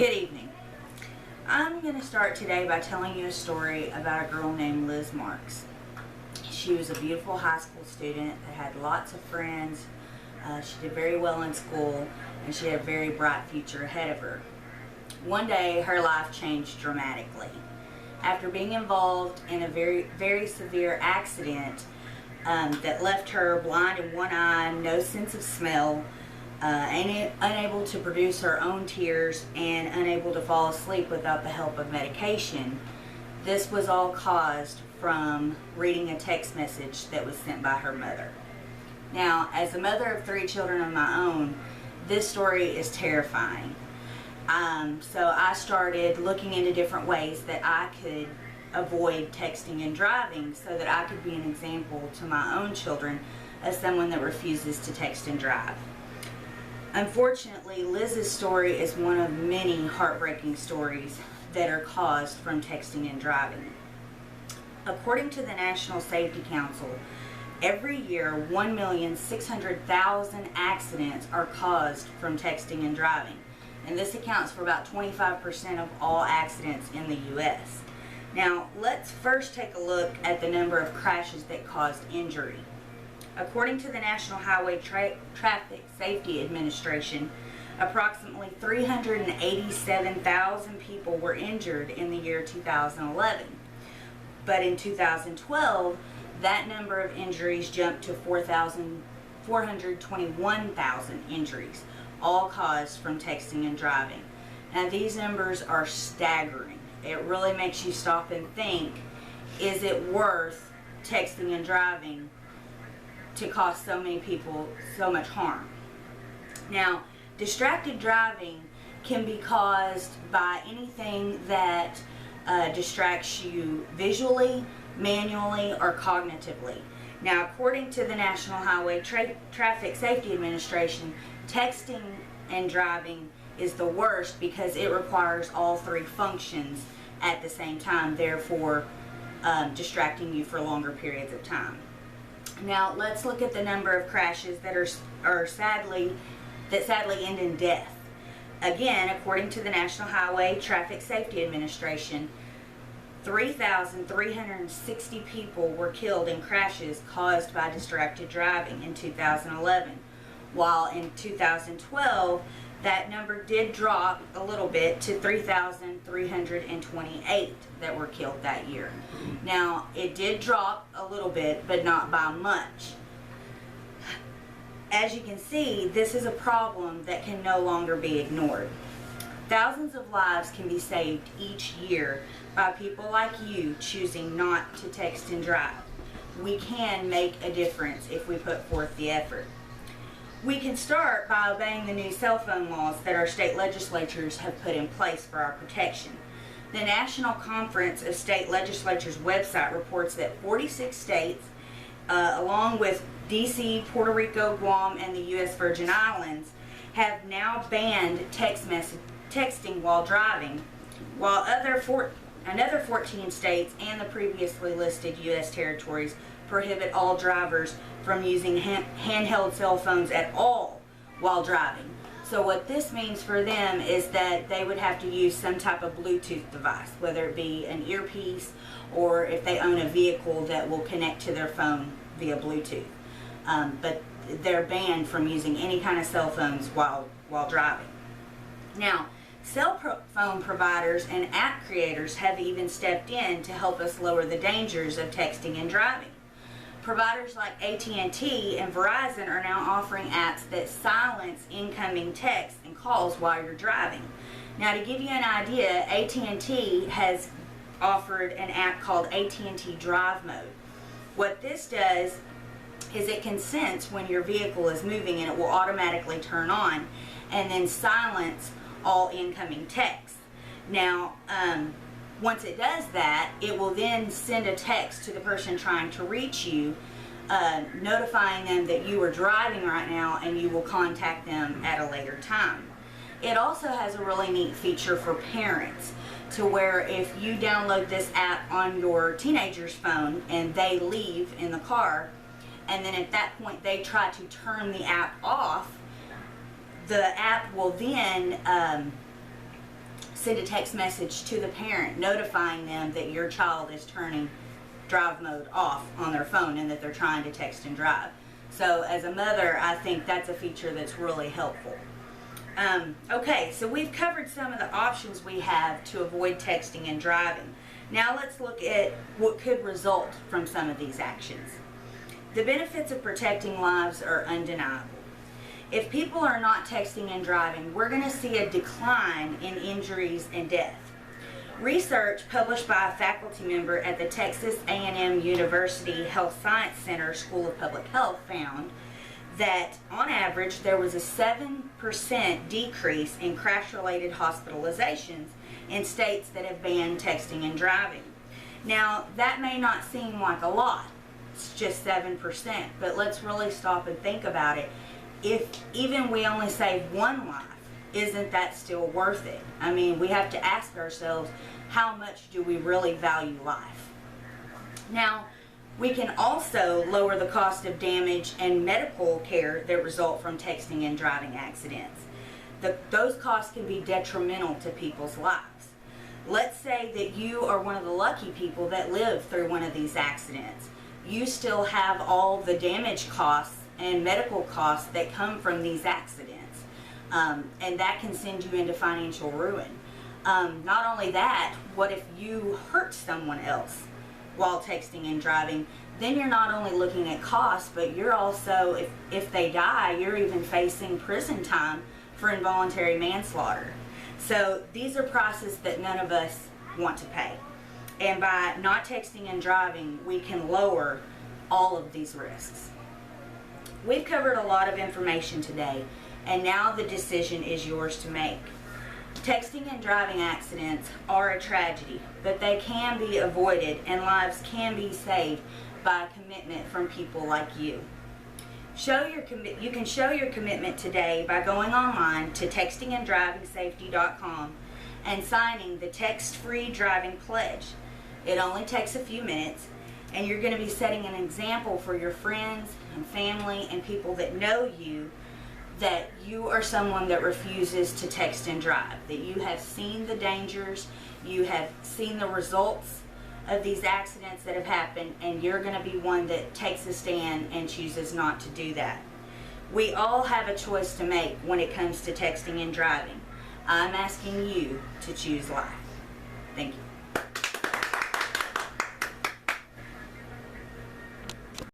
Good evening. I'm going to start today by telling you a story about a girl named Liz Marks. She was a beautiful high school student that had lots of friends. She did very well in school, and she had a very bright future ahead of her. One day, her life changed dramatically. After being involved in a very severe accident that left her blind in one eye, no sense of smell, unable to produce her own tears, and unable to fall asleep without the help of medication. This was all caused from reading a text message that was sent by her mother. Now, as a mother of 3 children of my own, this story is terrifying. So I started looking into different ways that I could avoid texting and driving so that I could be an example to my own children as someone that refuses to text and drive. Unfortunately, Liz's story is one of many heartbreaking stories that are caused from texting and driving. According to the National Safety Council, every year 1,600,000 accidents are caused from texting and driving, and this accounts for about 25% of all accidents in the U.S. Now, let's first take a look at the number of crashes that caused injury. According to the National Highway Traffic Safety Administration, approximately 387,000 people were injured in the year 2011. But in 2012, that number of injuries jumped to 421,000 injuries, all caused from texting and driving. Now, these numbers are staggering. It really makes you stop and think, is it worth texting and driving to cause so many people so much harm? Now, distracted driving can be caused by anything that distracts you visually, manually, or cognitively. Now, according to the National Highway Traffic Safety Administration, texting and driving is the worst because it requires all 3 functions at the same time, therefore distracting you for longer periods of time. Now, let's look at the number of crashes that sadly end in death. Again, according to the National Highway Traffic Safety Administration, 3,360 people were killed in crashes caused by distracted driving in 2011, while in 2012 that number did drop a little bit to 3,328 that were killed that year. Now, it did drop a little bit, but not by much. As you can see, this is a problem that can no longer be ignored. Thousands of lives can be saved each year by people like you choosing not to text and drive. We can make a difference if we put forth the effort. We can start by obeying the new cell phone laws that our state legislatures have put in place for our protection. The National Conference of State Legislatures website reports that 46 states, along with D.C., Puerto Rico, Guam, and the U.S. Virgin Islands, have now banned texting while driving, while another 14 states and the previously listed U.S. territories prohibit all drivers from using handheld cell phones at all while driving. So what this means for them is that they would have to use some type of Bluetooth device, whether it be an earpiece or if they own a vehicle that will connect to their phone via Bluetooth. But they're banned from using any kind of cell phones while driving. Now, cell phone providers and app creators have even stepped in to help us lower the dangers of texting and driving. Providers like AT&T and Verizon are now offering apps that silence incoming texts and calls while you're driving. Now, to give you an idea, AT&T has offered an app called AT&T Drive Mode. What this does is it can sense when your vehicle is moving and it will automatically turn on and then silence all incoming texts. Now, once it does that, it will then send a text to the person trying to reach you, notifying them that you are driving right now and you will contact them at a later time. It also has a really neat feature for parents to where if you download this app on your teenager's phone and they leave in the car, and then at that point they try to turn the app off, the app will then send a text message to the parent notifying them that your child is turning drive mode off on their phone and that they're trying to text and drive. So as a mother, I think that's a feature that's really helpful. Okay, so we've covered some of the options we have to avoid texting and driving. Now let's look at what could result from some of these actions. The benefits of protecting lives are undeniable. If people are not texting and driving, we're going to see a decline in injuries and death. Research published by a faculty member at the Texas A&M University Health Science Center School of Public Health found that on average there was a 7% decrease in crash-related hospitalizations in states that have banned texting and driving. Now that may not seem like a lot, it's just 7%, but let's really stop and think about it. If even we only save one life, isn't that still worth it? I mean, we have to ask ourselves, how much do we really value life? Now, we can also lower the cost of damage and medical care that result from texting and driving accidents. Those costs can be detrimental to people's lives. Let's say that you are one of the lucky people that lived through one of these accidents. You still have all the damage costs and medical costs that come from these accidents, and that can send you into financial ruin. Not only that, what if you hurt someone else while texting and driving? Then you're not only looking at costs, but you're also, if they die, you're even facing prison time for involuntary manslaughter. So these are prices that none of us want to pay. And by not texting and driving, we can lower all of these risks. We've covered a lot of information today, and now the decision is yours to make. Texting and driving accidents are a tragedy, but they can be avoided and lives can be saved by a commitment from people like you. You can show your commitment today by going online to textinganddrivingsafety.com and signing the Text-Free Driving Pledge. It only takes a few minutes, and you're going to be setting an example for your friends and family and people that know you, that you are someone that refuses to text and drive, that you have seen the dangers, you have seen the results of these accidents that have happened, and you're going to be one that takes a stand and chooses not to do that. We all have a choice to make when it comes to texting and driving. I'm asking you to choose life. Thank you.